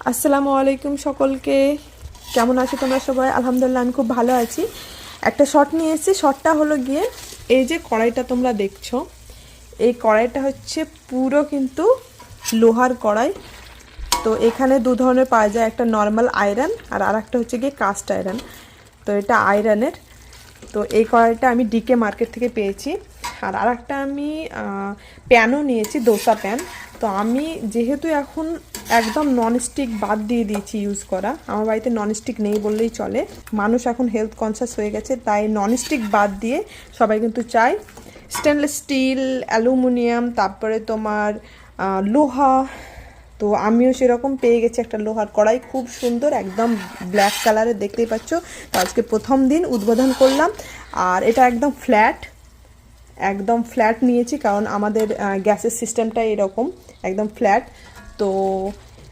আসসালামু আলাইকুম সকলকে। কেমন আছো তোমরা সবাই? আলহামদুলিল্লাহ আমি খুব ভালো আছি। একটা শর্ট নিয়ে এসেছি। শর্টটা হলো গিয়ে এই যে কড়াইটা তোমরা দেখছো, এই কড়াইটা হচ্ছে পুরো কিন্তু লোহার কড়াই। তো এখানে দু ধরনের পাওয়া যায়, একটা নর্মাল আয়রন আর আরেকটা হচ্ছে গিয়ে কাস্ট আয়রন। তো এটা আয়রনের। তো এই কড়াইটা আমি ডিকে মার্কেট থেকে পেয়েছি। আর আরেকটা আমি প্যানও নিয়েছি, দোসা প্যান। তো আমি যেহেতু এখন একদম ননস্টিক বাদ দিয়ে দিয়েছি ইউজ করা, আমার বাড়িতে ননস্টিক নেই বললেই চলে, মানুষ এখন হেলথ কনসাস হয়ে গেছে, তাই ননস্টিক বাদ দিয়ে সবাই কিন্তু চায় স্টেনলেস স্টিল, অ্যালুমিনিয়াম, তারপরে তোমার লোহা। তো আমিও সেরকম পেয়ে গেছি একটা লোহার কড়াই, খুব সুন্দর, একদম ব্ল্যাক কালারের, দেখতেই পাচ্ছ। তো আজকে প্রথম দিন উদ্বোধন করলাম। আর এটা একদম ফ্ল্যাট, একদম ফ্ল্যাট নিয়েছি, কারণ আমাদের গ্যাসের সিস্টেমটা এরকম একদম ফ্ল্যাট। তো